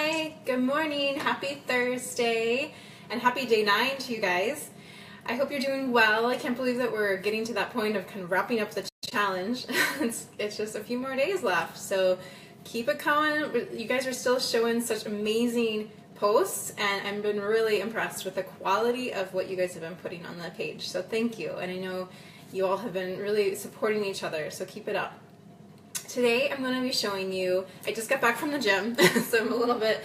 Hi, good morning, happy Thursday, and happy day 9 to you guys. I hope you're doing well. I can't believe that we're getting to that point of kind of wrapping up the challenge. It's just a few more days left, so keep it going. You guys are still showing such amazing posts, and I've been really impressed with the quality of what you guys have been putting on the page, so thank you. And I know you all have been really supporting each other, so keep it up. Today I'm going to be showing you, I just got back from the gym, so I'm a little bit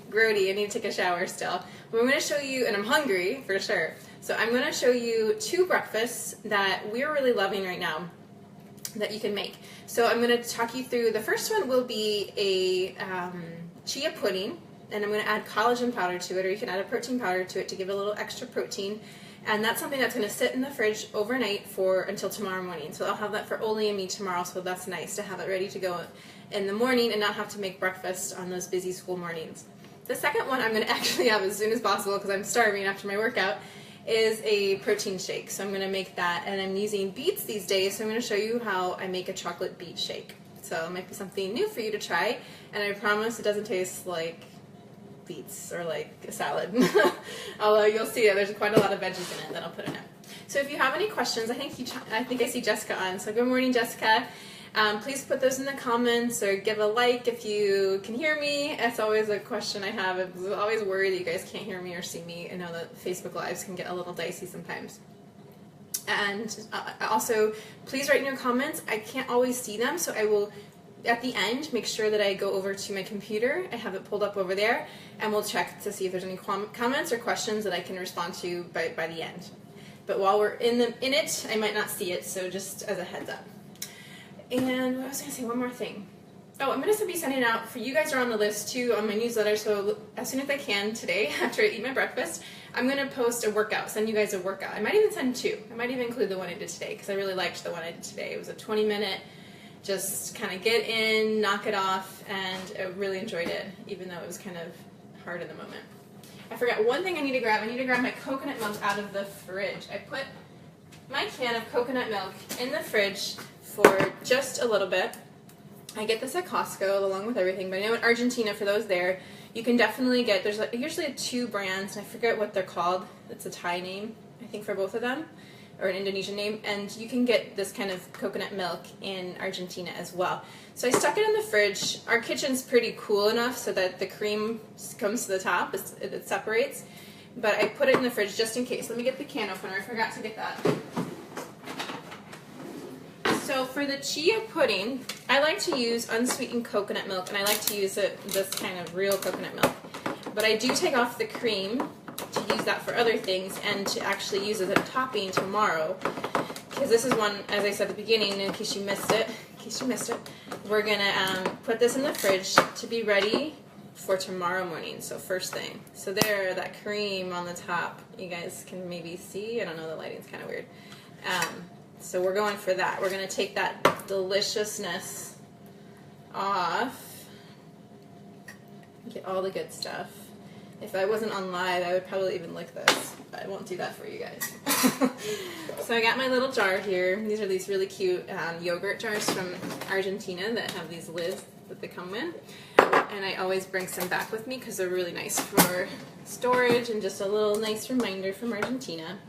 grody. I need to take a shower still. But I'm going to show you, and I'm hungry for sure, so I'm going to show you 2 breakfasts that we're really loving right now that you can make. So I'm going to talk you through, the first one will be a chia pudding, and I'm going to add collagen powder to it, or you can add a protein powder to it to give it a little extra protein. And that's something that's going to sit in the fridge overnight until tomorrow morning. So I'll have that for Oli and me tomorrow, so that's nice to have it ready to go in the morning and not have to make breakfast on those busy school mornings. The second one I'm going to actually have as soon as possible because I'm starving after my workout is a protein shake. So I'm going to make that, and I'm using beets these days, so I'm going to show you how I make a chocolate beet shake. So it might be something new for you to try, and I promise it doesn't taste like beets or like a salad. Although you'll see that there's quite a lot of veggies in it that I'll put in it. So if you have any questions, I think I see Jessica on. So good morning, Jessica. Please put those in the comments or give a like if you can hear me. That's always a question I have. I'm always worried that you guys can't hear me or see me. I know that Facebook Lives can get a little dicey sometimes. And also, please write in your comments. I can't always see them, so I will at the end make sure that I go over to my computer. I have it pulled up over there, and we'll check to see if there's any comments or questions that I can respond to by the end. But while we're in it, I might not see it, so just as a heads up. And what was I going to say? One more thing. Oh, I'm going to be sending out, for you guys are on the list too on my newsletter, so as soon as I can today, after I eat my breakfast, I'm going to post a workout, send you guys a workout. I might even send 2. I might even include the one I did today, because I really liked the one I did today. It was a 20-minute, just kind of get in, knock it off, and I really enjoyed it, even though it was kind of hard in the moment. I forgot one thing I need to grab. I need to grab my coconut milk out of the fridge. I put my can of coconut milk in the fridge for just a little bit. I get this at Costco along with everything, but I know in Argentina, for those there, you can definitely get, there's usually 2 brands, and I forget what they're called. It's a Thai name, I think, for both of them, or an Indonesian name, and you can get this kind of coconut milk in Argentina as well. So I stuck it in the fridge. Our kitchen's pretty cool enough so that the cream comes to the top, it separates, but I put it in the fridge just in case. Let me get the can opener, I forgot to get that. So for the chia pudding, I like to use unsweetened coconut milk, and I like to use this kind of real coconut milk. But I do take off the cream to use that for other things and to actually use as a topping tomorrow. Because this is one, as I said at the beginning, in case you missed it, we're going to put this in the fridge to be ready for tomorrow morning, so first thing. So there, that cream on the top, you guys can maybe see. I don't know, the lighting's kind of weird. So we're going for that. We're going to take that deliciousness off, get all the good stuff. If I wasn't on live, I would probably even lick this, but I won't do that for you guys. So I got my little jar here. These are these really cute yogurt jars from Argentina that have these lids that they come in. And I always bring some back with me because they're really nice for storage and just a little nice reminder from Argentina.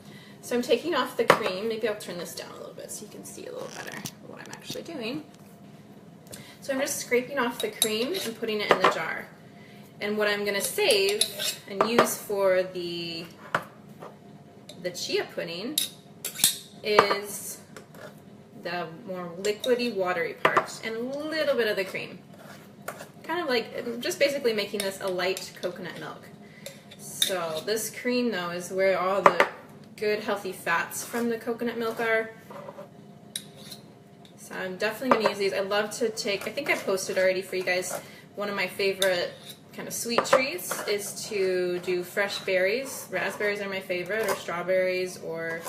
So I'm taking off the cream. Maybe I'll turn this down a little bit so you can see a little better what I'm actually doing. So I'm just scraping off the cream and putting it in the jar. And what I'm going to save and use for the chia pudding is the more liquidy, watery part and a little bit of the cream. Kind of like just basically making this a light coconut milk. So this cream, though, is where all the good healthy fats from the coconut milk are. So I'm definitely going to use these. I love to take, I think I posted already for you guys, one of my favorite kind of sweet treats is to do fresh berries. Raspberries are my favorite, or strawberries, or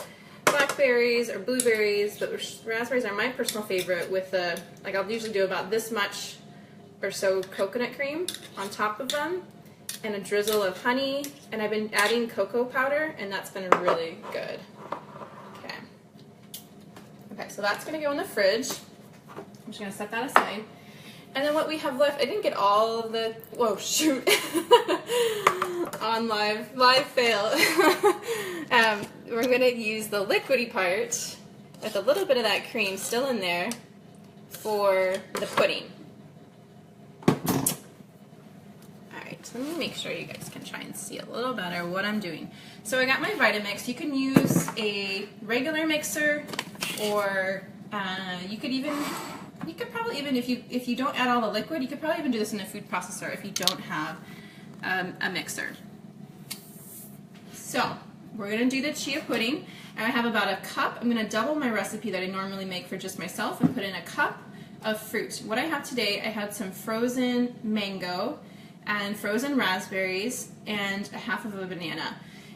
blackberries, or blueberries, but raspberries are my personal favorite with like I'll usually do about this much or so coconut cream on top of them, and a drizzle of honey, and I've been adding cocoa powder, and that's been really good. Okay, so that's going to go in the fridge. I'm just going to set that aside. And then what we have left, I didn't get all of the, whoa, shoot, on live fail. We're gonna use the liquidy part with a little bit of that cream still in there for the pudding. Alright, so let me make sure you guys can try and see a little better what I'm doing. So I got my Vitamix. You can use a regular mixer, or you could probably even, if you don't add all the liquid, you could probably even do this in a food processor if you don't have a mixer. So we're going to do the chia pudding. I have about a cup. I'm going to double my recipe that I normally make for just myself and put in a cup of fruit. What I have today, I had some frozen mango and frozen raspberries and a half of a banana.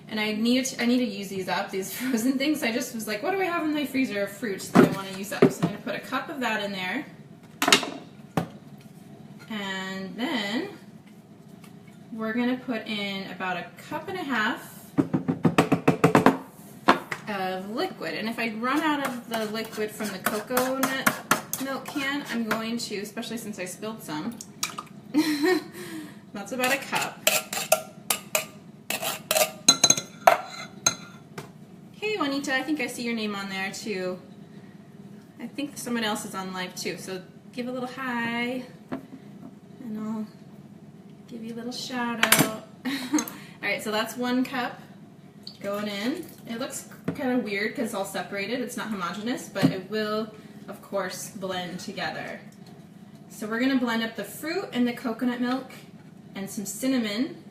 And I need to use these up, these frozen things. I just was like, what do I have in my freezer of fruits that I want to use up? So I'm going to put a cup of that in there. And then we're going to put in about a cup and a half of liquid. And if I run out of the liquid from the coconut milk can, I'm going to, especially since I spilled some, that's about a cup. Hey Juanita, I think I see your name on there too. I think someone else is on live too, so give a little hi, and I'll give you a little shout out. Alright, so that's 1 cup going in. It looks kind of weird because it's all separated, it's not homogeneous, but it will, of course, blend together. So we're going to blend up the fruit and the coconut milk and some cinnamon,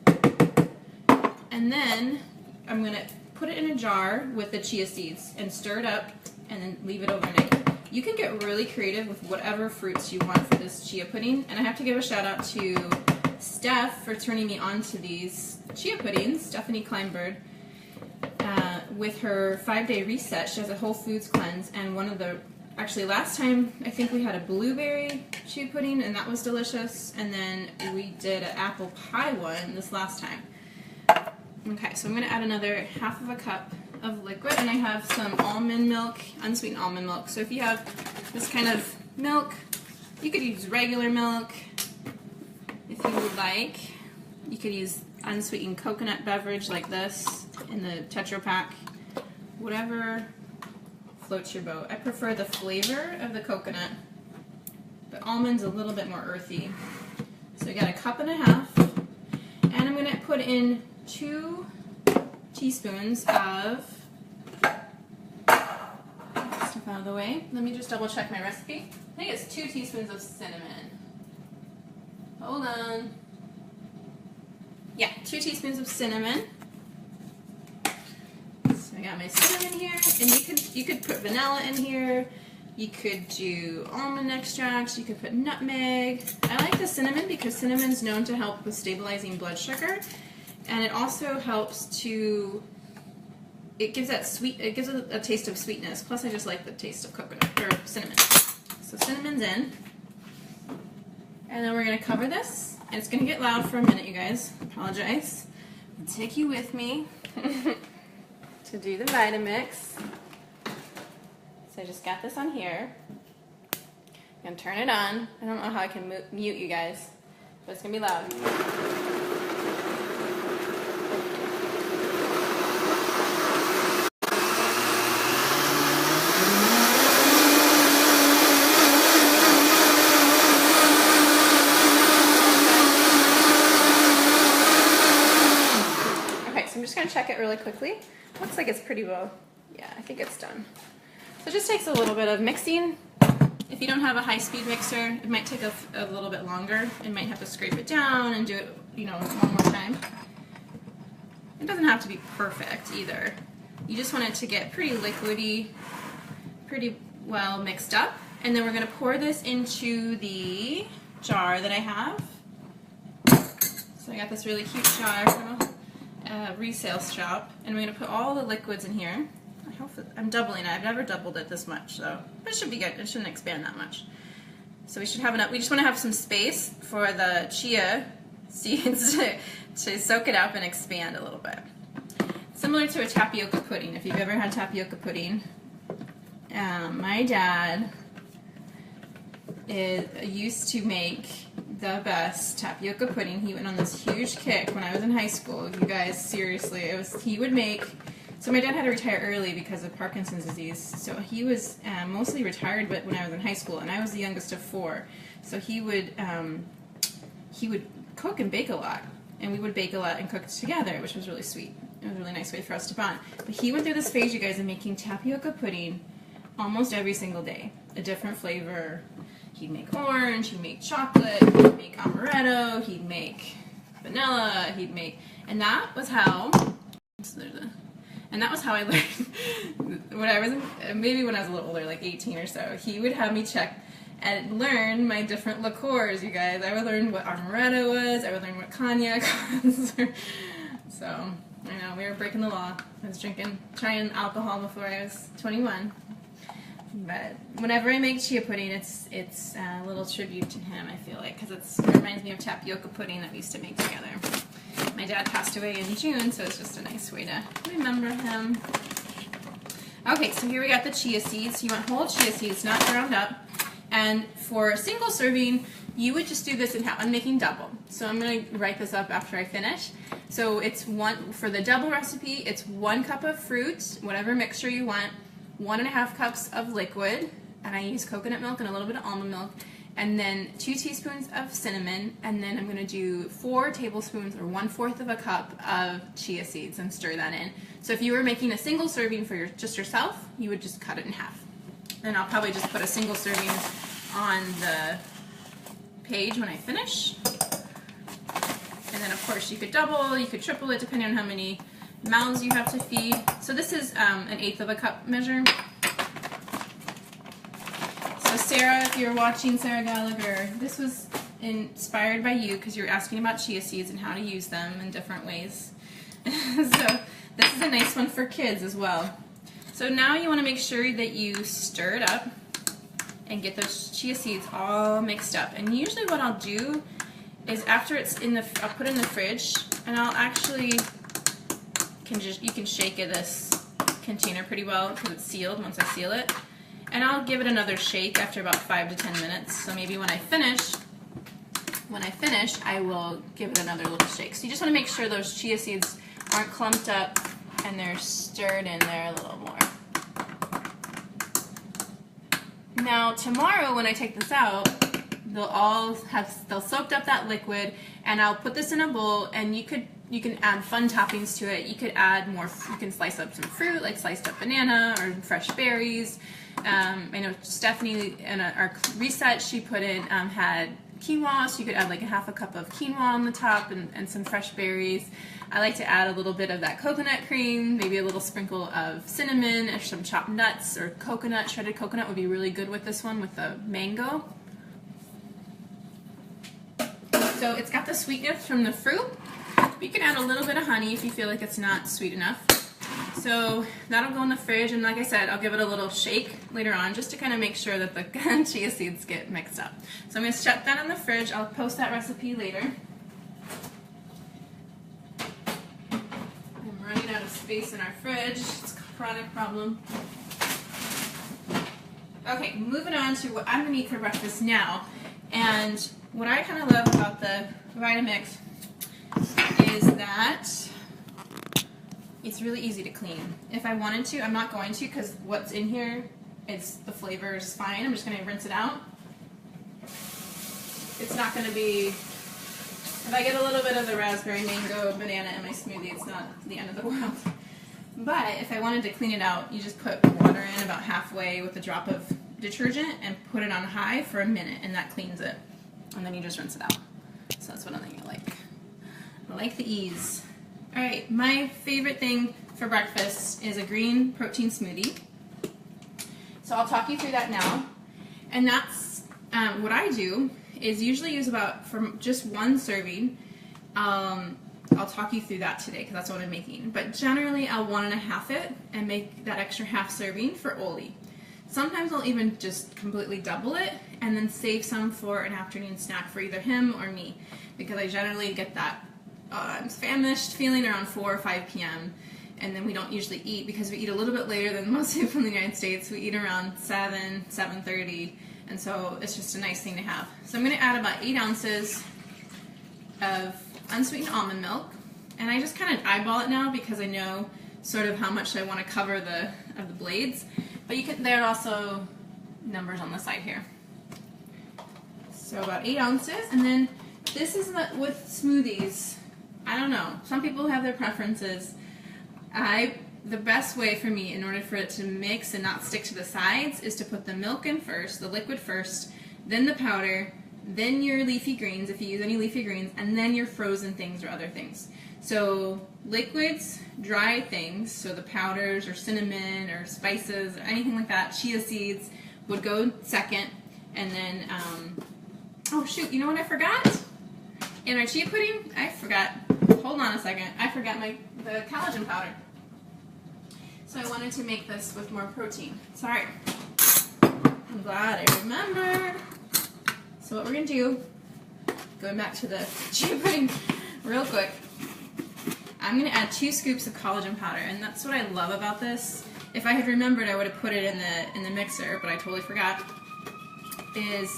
and then I'm going to put it in a jar with the chia seeds and stir it up and then leave it overnight. You can get really creative with whatever fruits you want for this chia pudding, and I have to give a shout out to Steph for turning me on to these chia puddings, Stephanie Kleinberg, with her 5-day reset. She has a whole foods cleanse, and one of the, actually last time I think we had a blueberry chia pudding and that was delicious, and then we did an apple pie one this last time. Okay, so I'm going to add another half of a cup of liquid, and I have some almond milk, unsweetened almond milk. So if you have this kind of milk, you could use regular milk if you would like. You could use unsweetened coconut beverage like this in the Tetra Pak, whatever floats your boat. I prefer the flavor of the coconut, but almond's a little bit more earthy. So I got a cup and a half, and I'm going to put in 2 teaspoons of, stuff out of the way. Let me just double check my recipe. I think it's 2 teaspoons of cinnamon. Hold on. Yeah, 2 teaspoons of cinnamon. So I got my cinnamon here, and you could put vanilla in here. You could do almond extracts. You could put nutmeg. I like the cinnamon because cinnamon's known to help with stabilizing blood sugar. And it also helps to, it gives that sweet, it gives a taste of sweetness. Plus I just like the taste of coconut, or cinnamon. So cinnamon's in. And then we're going to cover this. And it's going to get loud for a minute, you guys. Apologize. I'll take you with me to do the Vitamix. So I just got this on here. I'm going to turn it on. I don't know how I can mute you guys, but it's going to be loud. Check it really quickly. Looks like it's pretty well. Yeah, I think it's done. So it just takes a little bit of mixing. If you don't have a high-speed mixer, it might take a little bit longer. You might have to scrape it down and do it, one more time. It doesn't have to be perfect either. You just want it to get pretty liquidy, pretty well mixed up. And then we're going to pour this into the jar that I have. So I got this really cute jar from a resale shop, and we're going to put all the liquids in here. I'm doubling it. I've never doubled it this much, so it should be good. It shouldn't expand that much. So we should have enough. We just want to have some space for the chia seeds to soak it up and expand a little bit. Similar to a tapioca pudding. If you've ever had tapioca pudding, my dad used to make the best tapioca pudding. He went on this huge kick when I was in high school. You guys, seriously, he would make. So my dad had to retire early because of Parkinson's disease. So he was mostly retired, but when I was in high school, and I was the youngest of 4. So he would cook and bake a lot, and we would bake a lot and cook together, which was really sweet. It was a really nice way for us to bond. But he went through this phase, you guys, of making tapioca pudding almost every single day, a different flavor. He'd make orange, he'd make chocolate, he'd make amaretto, he'd make vanilla, and that was how, I learned, when I was a little older, like 18 or so, he would have me check and learn my different liqueurs, you guys. I would learn what amaretto was, I would learn what cognac was, so, I know, we were breaking the law. I was trying alcohol before I was 21. But whenever I make chia pudding, it's a little tribute to him, I feel like, because it reminds me of tapioca pudding that we used to make together. My dad passed away in June, so it's just a nice way to remember him. Okay, so here we got the chia seeds. You want whole chia seeds, not ground up. And for a single serving, you would just do this in half. I'm making double. So I'm going to write this up after I finish. So it's for the double recipe, it's 1 cup of fruit, whatever mixture you want, 1.5 cups of liquid, and I use coconut milk and a little bit of almond milk, and then 2 teaspoons of cinnamon, and then I'm going to do 4 tablespoons or 1/4 of a cup of chia seeds and stir that in. So if you were making a single serving for just yourself, you would just cut it in half. And I'll probably just put a single serving on the page when I finish. And then of course you could double, you could triple it depending on how many mouths you have to feed. So this is 1/8 of a cup measure. So Sarah, if you're watching, Sarah Gallagher, this was inspired by you because you're asking about chia seeds and how to use them in different ways. So this is a nice one for kids as well. So now you want to make sure that you stir it up and get those chia seeds all mixed up. And usually what I'll do is after it's I'll put it in the fridge, and I'll actually you can shake this container pretty well because it's sealed once I seal it. And I'll give it another shake after about 5 to 10 minutes. So maybe when I finish, I will give it another little shake. So you just want to make sure those chia seeds aren't clumped up and they're stirred in there a little more. Now tomorrow when I take this out, they'll soaked up that liquid, and I'll put this in a bowl, and you can add fun toppings to it. You could add more, you can slice up some fruit, like sliced up banana or fresh berries. I know Stephanie in our reset, she put in, had quinoa, so you could add like 1/2 cup of quinoa on the top and some fresh berries. I like to add a little bit of that coconut cream, maybe a little sprinkle of cinnamon or some chopped nuts or coconut. Shredded coconut would be really good with this one with the mango. So it's got the sweetness from the fruit. You can add a little bit of honey if you feel like it's not sweet enough. So that'll go in the fridge, and like I said, I'll give it a little shake later on just to kind of make sure that the chia seeds get mixed up. So I'm going to shut that in the fridge. I'll post that recipe later. I'm running out of space in our fridge. It's a chronic problem. Okay, moving on to what I'm going to eat for breakfast now. And what I kind of love about the Vitamix is that it's really easy to clean. If I wanted to, I'm not going to because what's in here, the flavor is fine. I'm just going to rinse it out. It's not going to be, if I get a little bit of the raspberry, mango, banana in my smoothie, it's not the end of the world. But if I wanted to clean it out, you just put water in about halfway with a drop of detergent and put it on high for a minute, and that cleans it. And then you just rinse it out. So that's one thing I like. I like the ease. Alright, my favorite thing for breakfast is a green protein smoothie. So I'll talk you through that now. And that's what I do is usually use from just 1 serving. I'll talk you through that today because that's what I'm making. But generally I'll 1.5 it and make that extra half serving for Oli. Sometimes I'll even just completely double it and then save some for an afternoon snack for either him or me, because I generally get that famished feeling around 4 or 5 p.m. and then we don't usually eat because we eat a little bit later than most people in the United States. We eat around 7, 7:30, and so it's just a nice thing to have. So I'm going to add about 8 ounces of unsweetened almond milk, and I just kind of eyeball it now because I know sort of how much I want to cover of the blades, but there are also numbers on the side here. So about 8 ounces, and then this is with smoothies. I don't know. Some people have their preferences. The best way for me, in order for it to mix and not stick to the sides, is to put the milk in first, the liquid first, then the powder, then your leafy greens, if you use any leafy greens, and then your frozen things or other things. So liquids, dry things, so the powders or cinnamon or spices or anything like that, chia seeds would go second, and then, oh shoot, you know what I forgot? In our chia pudding, I forgot, hold on a second, I forgot the collagen powder. So I wanted to make this with more protein. Sorry. I'm glad I remembered. So what we're going to do, going back to the chia pudding real quick, I'm going to add 2 scoops of collagen powder, and that's what I love about this. If I had remembered, I would have put it in the mixer, but I totally forgot, is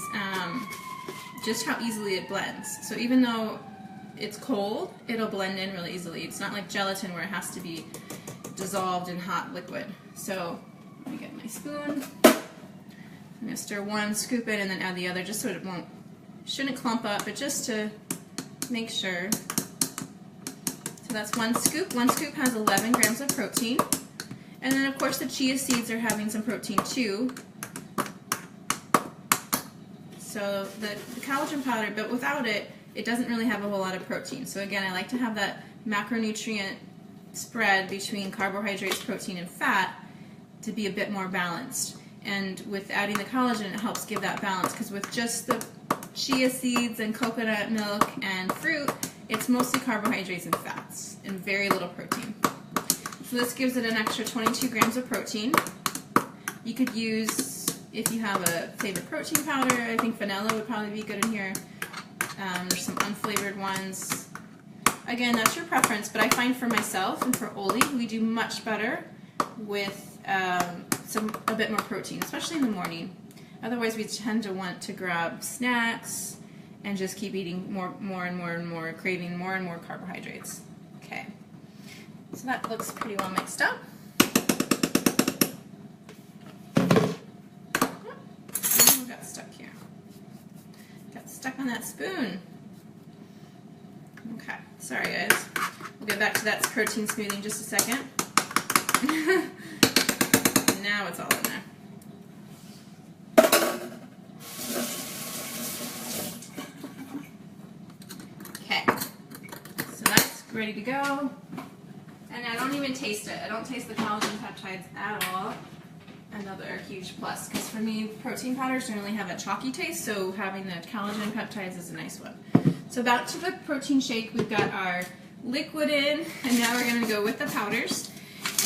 just how easily it blends. So even though it's cold, it'll blend in really easily. It's not like gelatin where it has to be dissolved in hot liquid. So let me get my spoon. I'm going to stir 1, scoop it, and then add the other, just so it shouldn't clump up, but just to make sure. So that's 1 scoop. 1 scoop has 11 grams of protein. And then of course the chia seeds are having some protein too. So the collagen powder, but without it, it doesn't really have a whole lot of protein. So again, I like to have that macronutrient spread between carbohydrates, protein, and fat to be a bit more balanced. And with adding the collagen, it helps give that balance, because with just the chia seeds and coconut milk and fruit, it's mostly carbohydrates and fats and very little protein. So this gives it an extra 22 grams of protein. You could use, if you have a favorite protein powder, I think vanilla would probably be good in here. There's some unflavored ones. Again, that's your preference, but I find for myself and for Oli, we do much better with a bit more protein, especially in the morning. Otherwise, we tend to want to grab snacks and just keep eating more and more, craving more and more carbohydrates. Okay, so that looks pretty well mixed up. Oh, got stuck here. Got stuck on that spoon. Okay, sorry guys. We'll get back to that protein smoothie in just a second. Now it's all in there. Okay, so that's ready to go. And I don't even taste it. I don't taste the collagen peptides at all. Another huge plus, because for me, protein powders generally have a chalky taste, so having the collagen peptides is a nice one. So back to the protein shake, we've got our liquid in, and now we're going to go with the powders.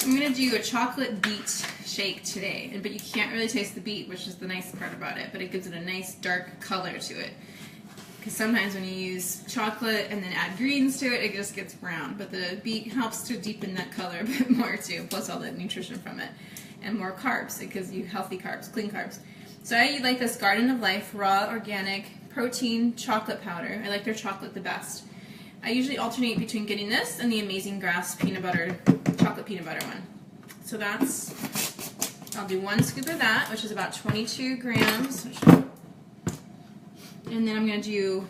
I'm going to do a chocolate beet shake today, but you can't really taste the beet, which is the nice part about it, but it gives it a nice dark color to it. Because sometimes when you use chocolate and then add greens to it, it just gets brown, but the beet helps to deepen that color a bit more too, plus all the nutrition from it. And more carbs. It gives you healthy carbs, clean carbs. So I like this Garden of Life raw organic protein chocolate powder. I like their chocolate the best. I usually alternate between getting this and the Amazing Grass peanut butter, chocolate peanut butter one. So I'll do 1 scoop of that, which is about 22 grams. And then I'm going to do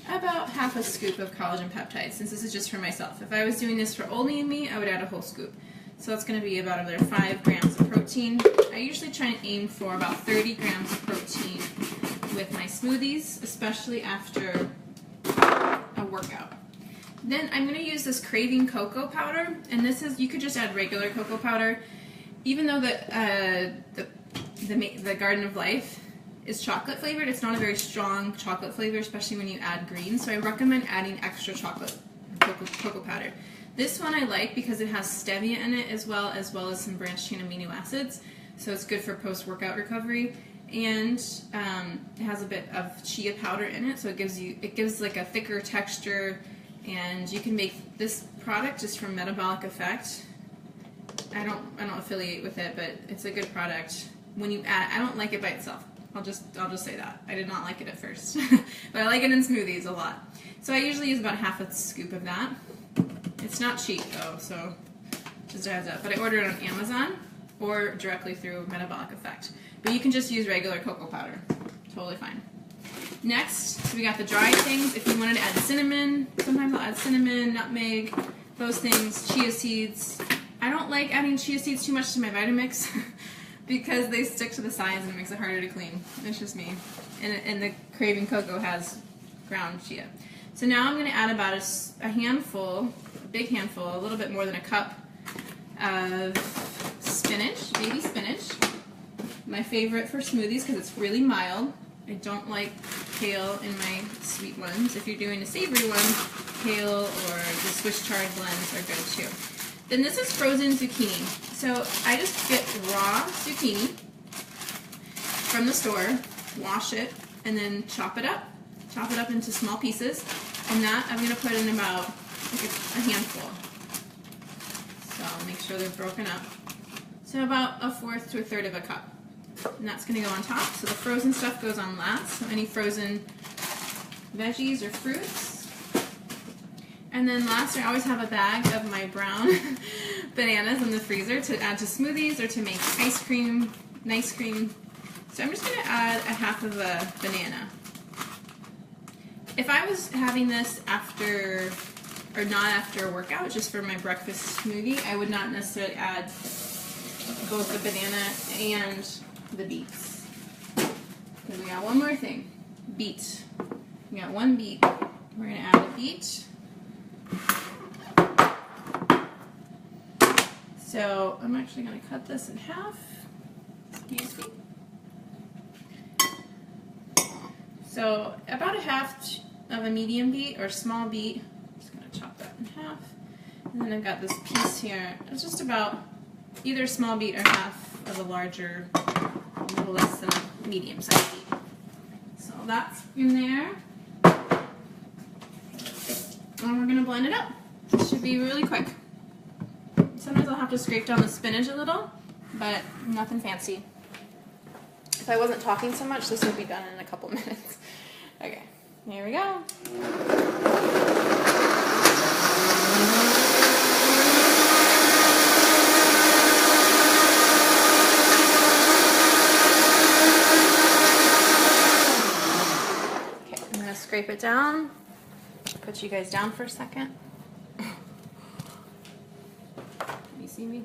about half a scoop of collagen peptides, since this is just for myself. If I was doing this for Oli and me, I would add a whole scoop. So that's going to be about another 5 grams of protein. I usually try and aim for about 30 grams of protein with my smoothies, especially after a workout. Then I'm going to use this Craving Cocoa Powder, and this is, you could just add regular cocoa powder. Even though the Garden of Life is chocolate flavored, it's not a very strong chocolate flavor, especially when you add greens, so I recommend adding extra chocolate cocoa powder. This one I like because it has stevia in it as well as some branched chain amino acids, so it's good for post-workout recovery. And it has a bit of chia powder in it, so it gives like a thicker texture. And you can make this product just from Metabolic Effect. I don't affiliate with it, but it's a good product. When you add, I don't like it by itself. I'll just say that. I did not like it at first, but I like it in smoothies a lot. So I usually use about half a scoop of that. It's not cheap though, so just a heads up. But I ordered it on Amazon or directly through Metabolic Effect. But you can just use regular cocoa powder. Totally fine. Next, so we got the dried things. If you wanted to add cinnamon, sometimes I'll add cinnamon, nutmeg, those things, chia seeds. I don't like adding chia seeds too much to my Vitamix because they stick to the sides and it makes it harder to clean. It's just me. And the Craving Cocoa has ground chia. So now I'm going to add about a handful, a big handful, a little bit more than a cup of spinach, baby spinach. My favorite for smoothies because it's really mild. I don't like kale in my sweet ones. If you're doing a savory one, kale or the Swiss chard blends are good too. Then this is frozen zucchini. So I just get raw zucchini from the store, wash it, and then chop it up into small pieces. And that I'm going to put in about like a handful. So make sure they're broken up. So about 1/4 to 1/3 of a cup. And that's going to go on top. So the frozen stuff goes on last. So any frozen veggies or fruits. And then last, I always have a bag of my brown bananas in the freezer to add to smoothies or to make ice cream, nice cream. So I'm just going to add a half of a banana. If I was having this after, or not after a workout, just for my breakfast smoothie, I would not necessarily add both the banana and the beets. Then we got one more thing, beet. We got one beet. We're going to add a beet. So I'm actually going to cut this in half. Excuse me. So about a half of a medium beet or small beet. I'm just going to chop that in half. And then I've got this piece here. It's just about either a small beet or half of a larger, a little less than a medium sized beet. So that's in there. And we're going to blend it up. It should be really quick. Sometimes I'll have to scrape down the spinach a little, but nothing fancy. If I wasn't talking so much, this would be done in a couple minutes. Okay, here we go. Okay, I'm going to scrape it down. Put you guys down for a second. Can you see me?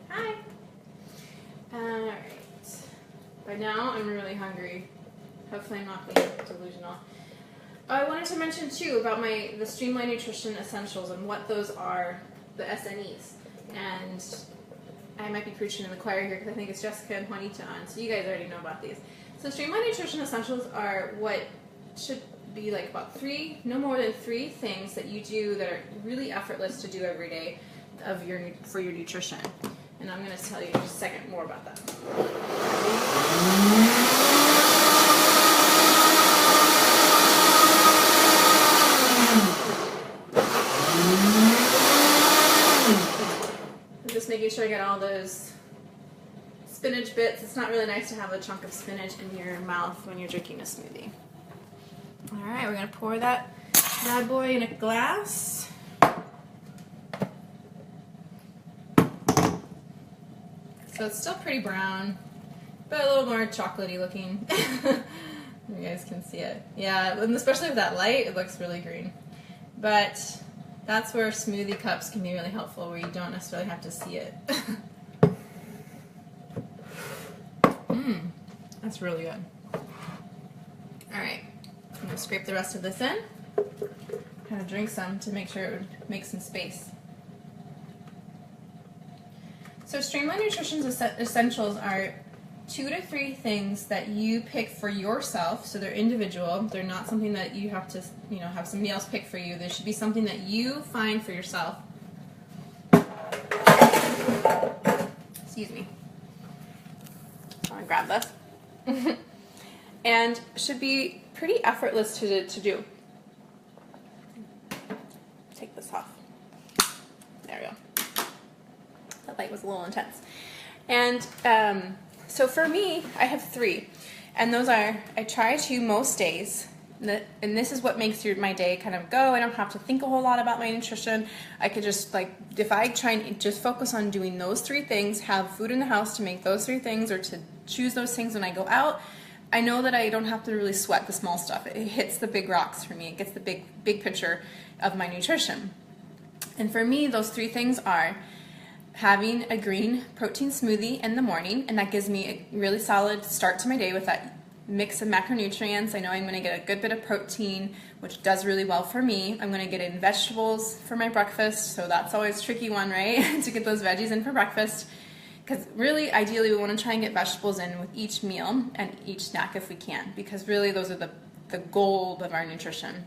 Hi. Alright. By now I'm really hungry. Hopefully I'm not being delusional. I wanted to mention too about the Streamlined Nutrition Essentials and what those are, the SNEs. And I might be preaching in the choir here because I think it's Jessica and Juanita on, so you guys already know about these. So Streamlined Nutrition Essentials are what should be like about no more than 3 things that you do that are really effortless to do every day for your nutrition. And I'm going to tell you in just a second more about that. I'm just making sure I get all those spinach bits. It's not really nice to have a chunk of spinach in your mouth when you're drinking a smoothie. Alright, we're going to pour that bad boy in a glass. So it's still pretty brown, but a little more chocolatey looking. You guys can see it. Yeah, and especially with that light, it looks really green. But that's where smoothie cups can be really helpful, where you don't necessarily have to see it. That's really good. Alright, I'm going to scrape the rest of this in. Kind of drink some to make sure it would make some space. So Streamlined Nutrition Essentials are 2 to 3 things that you pick for yourself, so they're individual. They're not something that you have to, have somebody else pick for you. There should be something that you find for yourself. Excuse me. I'm gonna grab this. And should be pretty effortless to do. Take this off. There we go. That light was a little intense. And So for me, I have 3, and those are, I try to most days, and this is what makes my day kind of go. I don't have to think a whole lot about my nutrition. I could just, like, if I try and just focus on doing those 3 things, have food in the house to make those 3 things, or to choose those things when I go out, I know that I don't have to really sweat the small stuff. It hits the big rocks for me. It gets the big picture of my nutrition. And for me, those 3 things are having a green protein smoothie in the morning, and that gives me a really solid start to my day with that mix of macronutrients. I know I'm going to get a good bit of protein, which does really well for me. I'm going to get in vegetables for my breakfast, so that's always a tricky one, right? To get those veggies in for breakfast. Because really, ideally, we want to try and get vegetables in with each meal and each snack if we can, because really those are the gold of our nutrition.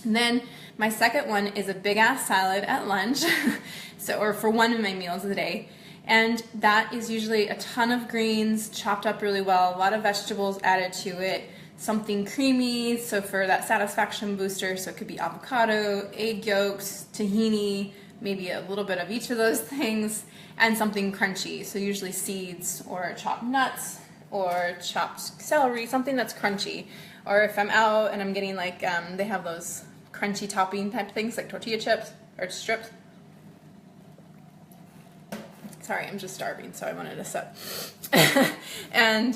And then my second one is a big ass salad at lunch, or for one of my meals of the day. And that is usually a ton of greens chopped up really well, a lot of vegetables added to it, something creamy, so for that satisfaction booster, so it could be avocado, egg yolks, tahini, maybe a little bit of each of those things, and something crunchy, so usually seeds or chopped nuts or chopped celery, something that's crunchy. Or if I'm out and I'm getting, like, they have those crunchy topping type things like tortilla chips or strips. Sorry, I'm just starving, so I wanted to sip. And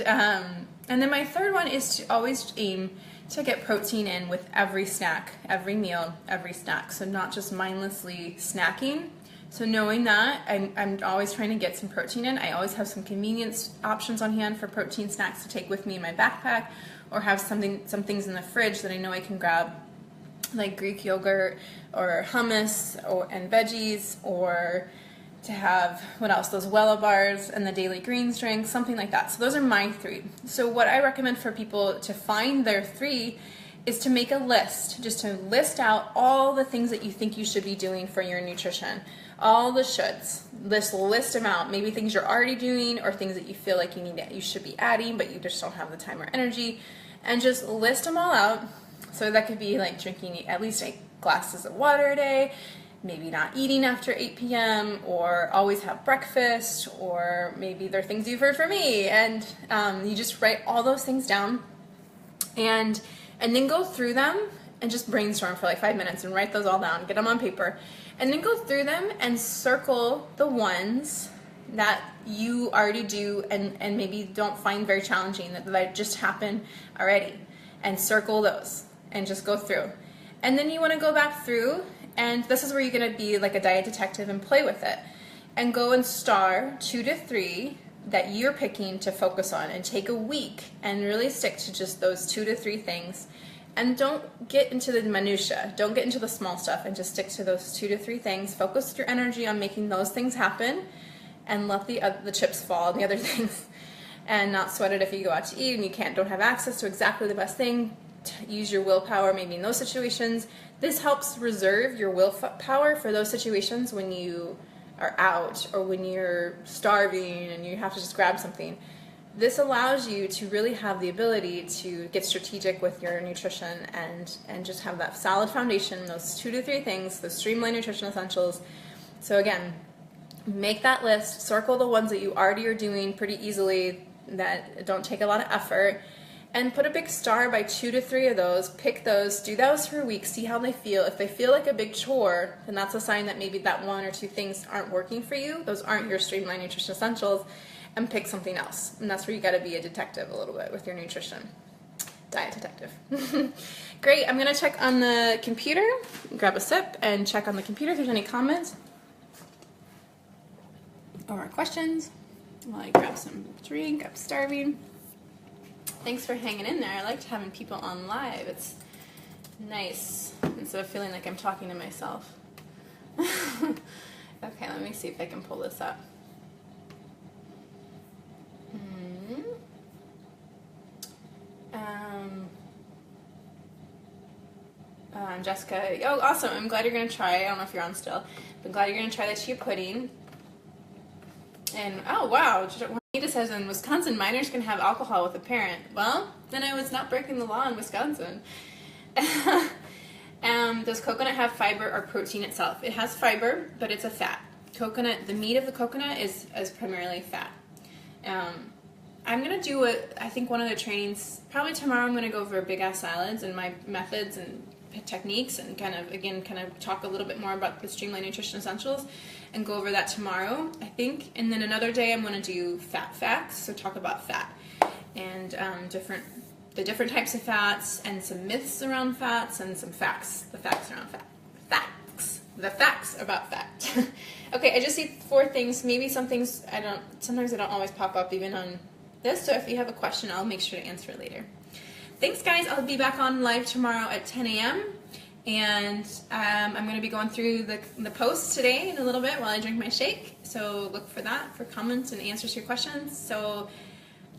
then my third one is to always aim to get protein in with every snack, every meal, every snack. So not just mindlessly snacking. So knowing that, I'm always trying to get some protein in. I always have some convenience options on hand for protein snacks to take with me in my backpack, or have some things in the fridge that I know I can grab, like Greek yogurt or hummus and veggies, or to have, what else, those Wella bars and the daily greens drink, something like that. So those are my 3. So what I recommend for people to find their 3 is to make a list, just to list out all the things that you think you should be doing for your nutrition. All the shoulds. List them out. Maybe things you're already doing, or things that you feel like you should be adding, but you just don't have the time or energy. And just list them all out. So that could be like drinking at least 8 glasses of water a day, maybe not eating after 8 p.m., or always have breakfast, or maybe they're things you've heard from me. And you just write all those things down, and then go through them and just brainstorm for like 5 minutes and write those all down, get them on paper, and then go through them and circle the ones that you already do and maybe don't find very challenging, that just happen already, and circle those and just go through. And then you want to go back through, and this is where you're going to be like a diet detective and play with it, and go and star 2 to 3 that you're picking to focus on, and take a week and really stick to just those 2 to 3 things. And don't get into the minutia. Don't get into the small stuff, and just stick to those 2 to 3 things. Focus your energy on making those things happen, and let the chips fall on the other things. And not sweat it if you go out to eat and you don't have access to exactly the best thing. Use your willpower maybe in those situations. This helps reserve your willpower for those situations when you are out, or when you're starving and you have to just grab something. This allows you to really have the ability to get strategic with your nutrition, and just have that solid foundation, those 2 to 3 things, those Streamlined Nutrition Essentials. So again, make that list, circle the ones that you already are doing pretty easily, that don't take a lot of effort, and put a big star by 2 to 3 of those. Pick those, do those for a week, see how they feel. If they feel like a big chore, then that's a sign that maybe that 1 or 2 things aren't working for you. Those aren't your Streamlined Nutrition Essentials, and pick something else. And that's where you got to be a detective a little bit with your nutrition. Diet detective. Great, I'm going to check on the computer, grab a sip, and check on the computer if there's any comments or questions while I grab some drink. I'm starving. Thanks for hanging in there. I liked having people on live. It's nice instead of feeling like I'm talking to myself. Okay, let me see if I can pull this up. Jessica, oh awesome, I'm glad you're going to try, I don't know if you're on still, but I'm glad you're going to try the chia pudding. And oh wow, Juanita says in Wisconsin, minors can have alcohol with a parent. Well, then I was not breaking the law in Wisconsin. Does coconut have fiber or protein itself? It has fiber, but it's a fat. Coconut, the meat of the coconut is primarily fat. I'm going to do I think one of the trainings, probably tomorrow, I'm going to go over big ass salads and my methods and techniques and kind of talk a little bit more about the Streamlined Nutrition Essentials and go over that tomorrow, I think. And then another day I'm going to do fat facts, so talk about fat and the different types of fats and some myths around fats and some facts, the facts around fat. The facts about fat. Okay, I just see 4 things. Maybe some things sometimes I don't always pop up even on this, so if you have a question, I'll make sure to answer it later. Thanks, guys. I'll be back on live tomorrow at 10 a.m. And I'm going to be going through the posts today in a little bit while I drink my shake, so look for that, for comments and answers to your questions. So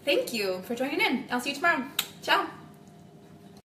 thank you for joining in. I'll see you tomorrow. Ciao.